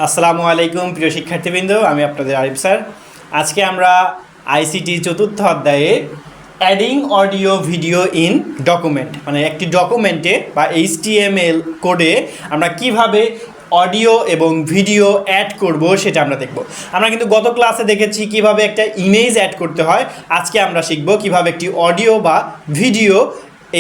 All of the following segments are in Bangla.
আসসালামু আলাইকুম প্রিয় শিক্ষার্থীবৃন্দ, আমি আপনাদের আরিফ স্যার। আজকে আমরা আইসিটি চতুর্থ অধ্যায়ে adding audio video in document, মানে একটি ডকুমেন্টে বা এইচটিএমএল কোডে আমরা কিভাবে অডিও এবং ভিডিও অ্যাড করব সেটা আমরা দেখব। আমরা কিন্তু গত ক্লাসে দেখেছি কিভাবে একটা ইমেজ অ্যাড করতে হয়। আজকে আমরা শিখব কিভাবে একটি অডিও বা ভিডিও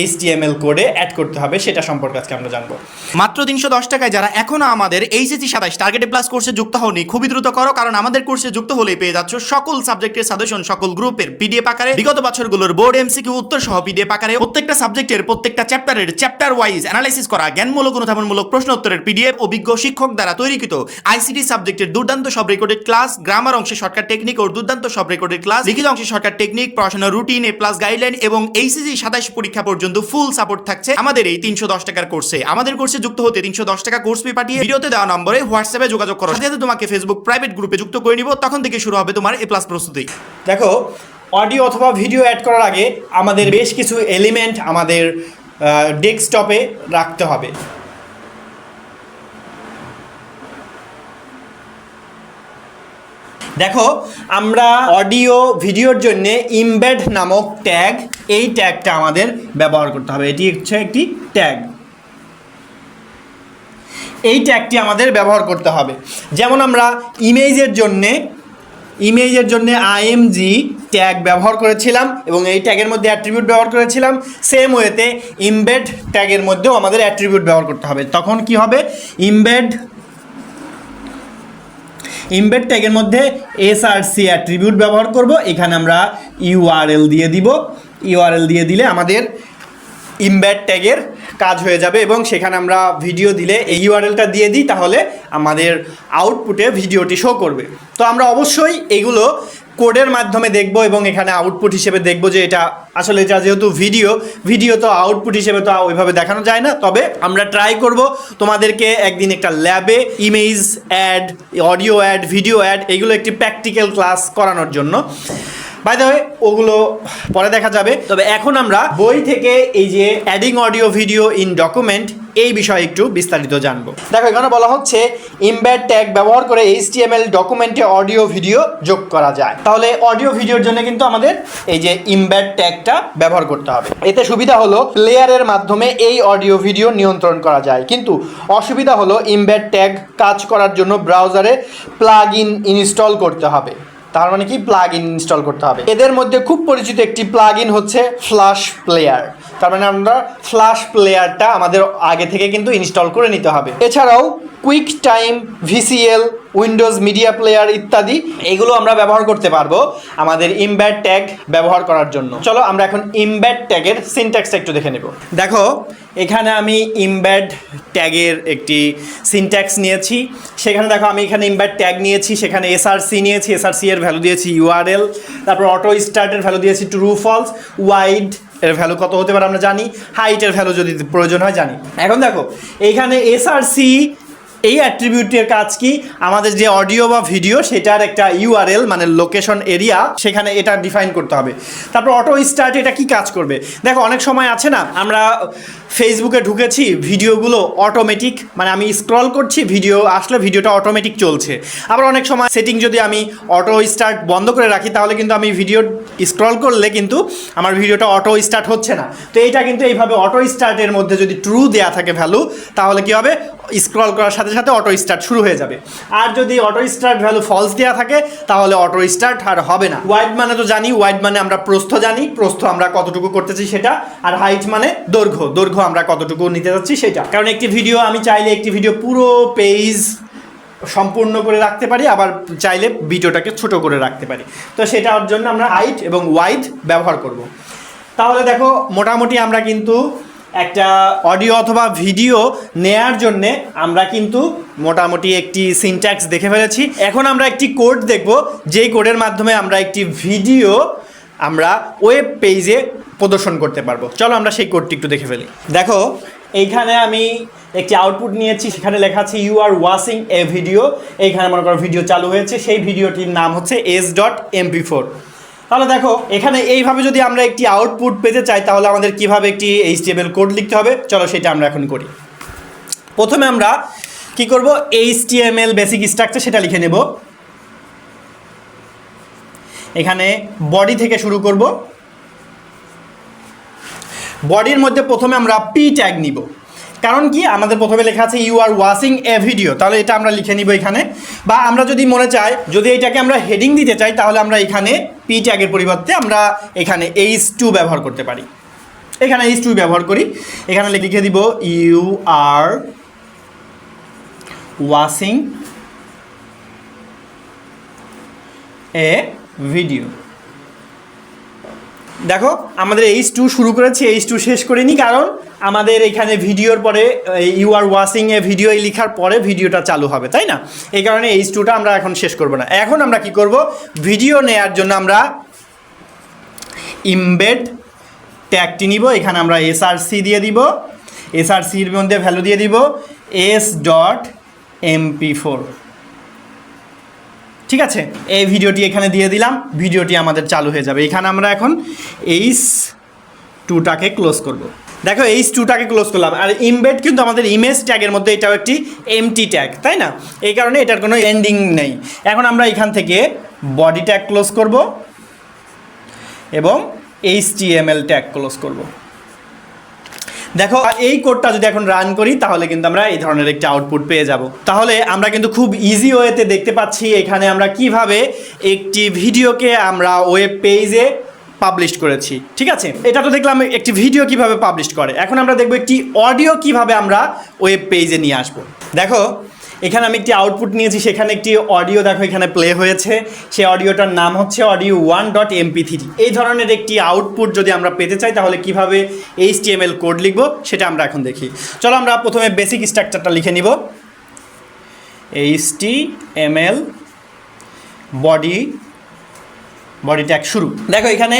এইচটিএমএল কোডে অ্যাড করতে হবে সেটা সম্পর্কে আজকে আমরা জানবো। মাত্র 310 টাকায় যারা এখনো আমাদের এইচএসসি 27 টার্গেটে প্লাস কোর্সে যুক্ত হওনি, খুবই দ্রুত করো, কারণ আমাদের কোর্সে যুক্ত হলেই পেয়ে যাচ্ছ সকল সাবজেক্টের সাজেশন সকল গ্রুপের পিডিএফ আকারে, বিগত বছরগুলোর বোর্ড এমসিকিউ উত্তর সহ পিডিএফ আকারে, প্রত্যেকটা সাবজেক্টের প্রত্যেকটা চ্যাপ্টারের চ্যাপ্টার ওয়াইজ অ্যানালাইসিস করা জ্ঞানমূলক অনুধাবনমূলক প্রশ্ন উত্তরের পিডিএফ, অভিজ্ঞ শিক্ষক দ্বারা তৈরিকৃত আইসিটি সাবজেক্টের দুর্দান্ত সব রেকর্ডেড ক্লাস, গ্রামার অংশে শর্টকাট টেকনিক ও দুর্দান্ত সব রেকর্ডেড ক্লাস, লিখিত অংশে শর্টকাট টেকনিক, পড়াশোনার রুটিন, এ প্লাস গাইডলাইন এবং এইচএসসি 27 পরীক্ষা পর্যন্ত ফুল সাপোর্ট থাকছে আমাদের এই 310 টাকার কোর্সে। আমাদের কোর্সে যুক্ত হতে 310 টাকা কোর্স ফি পাঠিয়ে ভিডিওতে দেওয়া নম্বরে হোয়াটসঅ্যাপে যোগাযোগ করো, সাথে তোমাকে ফেসবুক প্রাইভেট গ্রুপে যুক্ত করে নিব। তখন থেকে শুরু হবে তোমার এ প্লাস প্রস্তুতি। দেখো, অডিও অথবা ভিডিও অ্যাড করার আগে আমাদের বেশ কিছু এলিমেন্ট আমাদের ডেস্কটপে রাখতে হবে। দেখো, আমরা অডিও ভিডিওর জন্য ইমবেড নামক ট্যাগ, এই ট্যাগটা আমাদের ব্যবহার করতে হবে। এটি হচ্ছে একটি ট্যাগ, এই ট্যাগটি আমাদের ব্যবহার করতে হবে। যেমন আমরা ইমেজের জন্যে আইএমজি ট্যাগ ব্যবহার করেছিলাম এবং এই ট্যাগের মধ্যে অ্যাট্রিবিউট ব্যবহার করেছিলাম, সেম ওয়েতে ইমবেড ট্যাগের মধ্যেও আমাদের অ্যাট্রিবিউট ব্যবহার করতে হবে। তখন কি হবে, ইমবেড ট্যাগের মধ্যে এসআরসি অ্যাট্রিবিউট ব্যবহার করব। এখানে আমরা ইউআরএল দিয়ে দিব। ইউআরএল দিয়ে দিলে আমাদের ইমবেড ট্যাগের কাজ হয়ে যাবে এবং সেখানে আমরা ভিডিও দিলে এই ইউআরএলটা দিয়ে দিই, তাহলে আমাদের আউটপুটে ভিডিওটি শো করবে। তো আমরা অবশ্যই এগুলো কোডের মাধ্যমে দেখব এবং এখানে আউটপুট হিসেবে দেখব যে এটা আসলে এটা যেহেতু ভিডিও তো আউটপুট হিসেবে তো ওইভাবে দেখানো যায় না। তবে আমরা ট্রাই করব তোমাদেরকে একদিন একটা ল্যাবে image add, audio add, video add এগুলো একটি প্র্যাকটিক্যাল ক্লাস করানোর জন্য। বাই দ্য ওয়ে, ওগুলো পরে দেখা যাবে। তবে এখন আমরা বই থেকে এই যে adding audio video in document এই বিষয়ে একটু বিস্তারিত জানবো। দেখো, এখানে বলা হচ্ছে ইমবেড ট্যাগ ব্যবহার করে এইচটিএমএল ডকুমেন্টে অডিও ভিডিও যোগ করা যায়। তাহলে অডিও ভিডিওর জন্য কিন্তু আমাদের এই যে ইমবেড ট্যাগটা ব্যবহার করতে হবে। এতে সুবিধা হলো প্লেয়ারের মাধ্যমে এই অডিও ভিডিও নিয়ন্ত্রণ করা যায়, কিন্তু অসুবিধা হলো ইমবেড ট্যাগ কাজ করার জন্য ব্রাউজারে প্লাগ ইন ইনস্টল করতে হবে। তার মানে কি, প্লাগ ইন ইনস্টল করতে হবে। এদের মধ্যে খুব পরিচিত একটি প্লাগ ইন হচ্ছে ফ্ল্যাশ প্লেয়ার। তার মানে আমরা ফ্ল্যাশ প্লেয়ারটা আমাদের আগে থেকে কিন্তু ইনস্টল করে নিতে হবে। এছাড়াও কুইক টাইম, ভিসিএল, উইন্ডোজ মিডিয়া প্লেয়ার ইত্যাদি এগুলো আমরা ব্যবহার করতে পারবো আমাদের ইমবেড ট্যাগ ব্যবহার করার জন্য। চলো আমরা এখন ইমবেড ট্যাগের সিনট্যাক্সটা একটু দেখে নেব। দেখো, এখানে আমি ইমবেড ট্যাগের একটি সিনট্যাক্স নিয়েছি। সেখানে দেখো, আমি এখানে ইমবেড ট্যাগ নিয়েছি, সেখানে এসআরসি নিয়েছি, এসআরসি এর ভ্যালু দিয়েছি ইউআরএল, তারপর অটো স্টার্টের ভ্যালু দিয়েছি ট্রু ফলস, ওয়াইড এর ভ্যালু কত হতে পারে আমরা জানি, হাইটের ভ্যালু যদি প্রয়োজন হয় জানি। এখন দেখো, এইখানে এসআরসি এই অ্যাট্রিবিউটের কাজ কি, আমাদের যে অডিও বা ভিডিও সেটার একটা ইউআরএল মানে লোকেশন এরিয়া, সেখানে এটা ডিফাইন করতে হবে। তারপর অটো স্টার্ট এটা কি কাজ করবে, দেখো অনেক সময় আছে না, আমরা ফেসবুকে ঢুকেছি, ভিডিওগুলো অটোমেটিক, মানে আমি স্ক্রল করছি, ভিডিও আসলে ভিডিওটা অটোমেটিক চলছে। আবার অনেক সময় সেটিং যদি আমি অটো স্টার্ট বন্ধ করে রাখি, তাহলে কিন্তু আমি ভিডিও স্ক্রল করলে কিন্তু আমার ভিডিওটা অটো স্টার্ট হচ্ছে না। তো এইটা কিন্তু এইভাবে অটো স্টার্টের মধ্যে যদি ট্রু দেওয়া থাকে ভ্যালু, তাহলে কি হবে, স্ক্রল করার সাথে সাথে অটো স্টার্ট শুরু হয়ে যাবে। আর যদি অটো স্টার্ট ভ্যালু ফলস দেওয়া থাকে, তাহলে অটো স্টার্ট আর হবে না। ওয়াইড মানে তো জানি, ওয়াইড মানে আমরা প্রস্থ জানি, প্রস্থ আমরা কতটুকু করতেছি সেটা, আর হাইট মানে দৈর্ঘ্য আমরা কতটুকু নিতে যাচ্ছি সেটা। কারণ একটি ভিডিও আমি চাইলে একটি ভিডিও পুরো পেজ সম্পূর্ণ করে রাখতে পারি, আবার চাইলে ভিডিওটাকে ছোট করে রাখতে পারি। তো সেটার জন্য আমরা হাইট এবং ওয়াইড ব্যবহার করব। তাহলে দেখো, মোটামুটি আমরা কিন্তু একটা অডিও অথবা ভিডিও নেয়ার জন্যে আমরা কিন্তু মোটামুটি একটি সিনট্যাক্স দেখে ফেলেছি। এখন আমরা একটি কোড দেখব, যেই কোডের মাধ্যমে আমরা একটি ভিডিও আমরা ওয়েব পেজে প্রদর্শন করতে পারবো। চলো আমরা সেই কোডটি একটু দেখে ফেলি। দেখো, এইখানে আমি একটি আউটপুট নিয়েছি, সেখানে লেখা আছে you are watching a video. এইখানে মনে করো ভিডিও চালু হয়েছে, সেই ভিডিওটির নাম হচ্ছে s.mp4। তাহলে দেখো, এখানে এইভাবে যদি আমরা একটি আউটপুট পেতে চাই, তাহলে আমাদের কিভাবে একটি এইচটিএমএল কোড লিখতে হবে, চলো সেটা আমরা এখন করি। প্রথমে আমরা কি করব, HTML বেসিক স্ট্রাকচার সেটা লিখে নেব। এখানে বডি থেকে শুরু করব। বডির মধ্যে প্রথমে আমরা পি ট্যাগ নিব, কারণ কি আমাদের প্রথমে লেখা আছে you are watching a video, তাহলে এটা আমরা লিখে নিব এখানে। বা আমরা যদি মনে চাই, যদি এটাকে আমরা হেডিং দিতে চাই, তাহলে আমরা এখানে পি ট্যাগের পরিবর্তে আমরা এখানে H2 ব্যবহার করতে পারি। এখানে H2 ব্যবহার করি, এখানে লিখে দিব you are watching a video. দেখো আমাদের H2 শুরু করেছি, H2 শেষ করিনি, কারণ আমাদের এখানে ভিডিওর পরে you are watching a video লেখার পরে ভিডিওটা চালু হবে, তাই না? এই কারণে H2টা আমরা এখন শেষ করব না। এখন আমরা কি করব, ভিডিও নেয়ার জন্য আমরা ইমবেড ট্যাগটি নিব। এখানে আমরা SRC দিয়ে দিব, SRCর মধ্যে ভ্যালু দিয়ে দিব s.mp4। ঠিক আছে, এই ভিডিওটি এখানে দিয়ে দিলাম, ভিডিওটি আমাদের চালু হয়ে যাবে। এখানে আমরা এখন H2টাকে ক্লোজ করব। দেখো H2টাকে ক্লোজ করলাম, আর ইমবেড কিন্তু আমাদের ইমেজ ট্যাগের মধ্যে এটাও একটি এমটি ট্যাগ, তাই না? এই কারণে এটার কোনো এন্ডিং নেই। এখন আমরা এখান থেকে বডি ট্যাগ ক্লোজ করব এবং HTML ট্যাগ ক্লোজ করব। দেখো এই কোডটা যদি এখন রান করি, তাহলে কিন্তু আমরা এই ধরনের একটা আউটপুট পেয়ে যাব। তাহলে আমরা কিন্তু খুব ইজি ওয়েতে দেখতে পাচ্ছি এখানে আমরা কিভাবে একটি ভিডিওকে আমরা ওয়েব পেজে পাবলিশ করেছি। ঠিক আছে, এটা তো দেখলাম একটি ভিডিও কিভাবে পাবলিশ করে। এখন আমরা দেখব একটি অডিও কিভাবে আমরা ওয়েব পেজে নিয়ে আসব। দেখো এখানে আমি একটি আউটপুট নিয়েছি, সেখানে একটি অডিও দেখো এখানে প্লে হয়েছে। সেই অডিওটার নাম হচ্ছে audio1.mp3। এই ধরনের একটি আউটপুট যদি আমরা পেতে চাই, তাহলে কিভাবে HTML কোড লিখব সেটা আমরা এখন দেখি। চলো আমরা প্রথমে বেসিক স্ট্রাকচারটা লিখে নিব। HTML বডি ট্যাগ শুরু। দেখো এখানে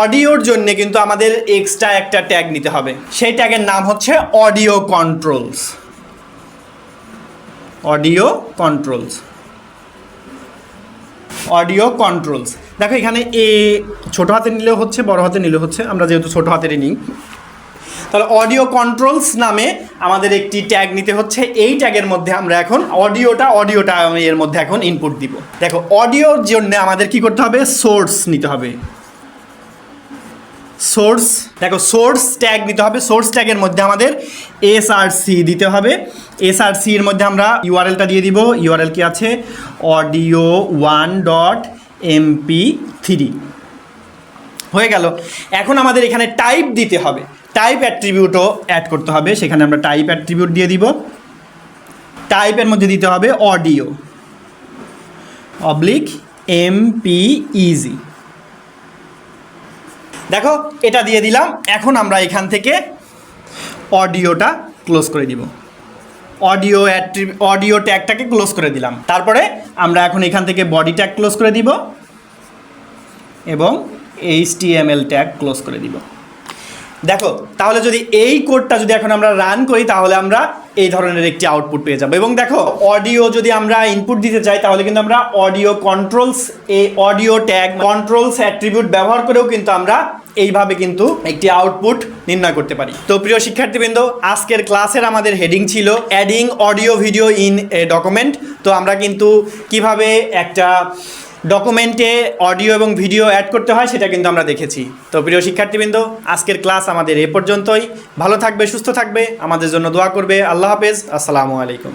অডিওর জন্য কিন্তু আমাদের এক্সট্রা একটা ট্যাগ নিতে হবে, সেই ট্যাগের নাম হচ্ছে অডিও কন্ট্রোলস। Audio controls. দেখো এখানে এ ছোট হাতে নিলেও হচ্ছে, বড় হাতে নিলেও হচ্ছে, আমরা যেহেতু ছোট হাতেরই নিই, তাহলে অডিও কন্ট্রোলস নামে আমাদের একটি ট্যাগ নিতে হচ্ছে। এই ট্যাগের মধ্যে আমরা এখন অডিওটা আমি এর মধ্যে এখন ইনপুট দিব। দেখো অডিওর জন্য আমাদের কি করতে হবে, সোর্স নিতে হবে। সোর্স, দেখো সোর্স ট্যাগ নিতে হবে। সোর্স ট্যাগের মধ্যে আমাদের SRC দিতে হবে। SRC এর মধ্যে আমরা ইউআরএলটা দিয়ে দিব। ইউআরএল কি আছে, audio1.mp3 হয়ে গেল। এখন আমাদের এখানে টাইপ দিতে হবে, টাইপ অ্যাট্রিবিউটও অ্যাড করতে হবে। সেখানে আমরা টাইপ অ্যাট্রিবিউট দিয়ে দিব। টাইপের মধ্যে দিতে হবে audio/MPEG। দেখো এটা দিয়ে দিলাম। এখন আমরা এখান থেকে অডিওটা ক্লোজ করে দিব। অডিও ট্যাগটাকে ক্লোজ করে দিলাম। তারপরে আমরা এখন এখান থেকে বডি ট্যাগ ক্লোজ করে দিব এবং HTML ট্যাগ ক্লোজ করে দিব। দেখো তাহলে যদি এই কোডটা যদি এখন আমরা রান করি, তাহলে আমরা এই ধরনের একটি আউটপুট পেয়ে যাবো। এবং দেখো অডিও যদি আমরা ইনপুট দিতে চাই, তাহলে কিন্তু আমরা অডিও কন্ট্রোলস, এই অডিও ট্যাগ কন্ট্রোলস অ্যাট্রিবিউট ব্যবহার করেও কিন্তু আমরা এইভাবে কিন্তু একটি আউটপুট নির্ণয় করতে পারি। তো প্রিয় শিক্ষার্থীবৃন্দ, আজকের ক্লাসের আমাদের হেডিং ছিল adding audio video in a document. তো আমরা কিন্তু কিভাবে একটা ডকুমেন্টে অডিও এবং ভিডিও অ্যাড করতে হয় সেটা কিন্তু আমরা দেখেছি। তো প্রিয় শিক্ষার্থীবৃন্দ, আজকের ক্লাস আমাদের এ পর্যন্তই। ভালো থাকবে, সুস্থ থাকবে, আমাদের জন্য দোয়া করবে। আল্লাহ হাফেজ, আসসালামু আলাইকুম।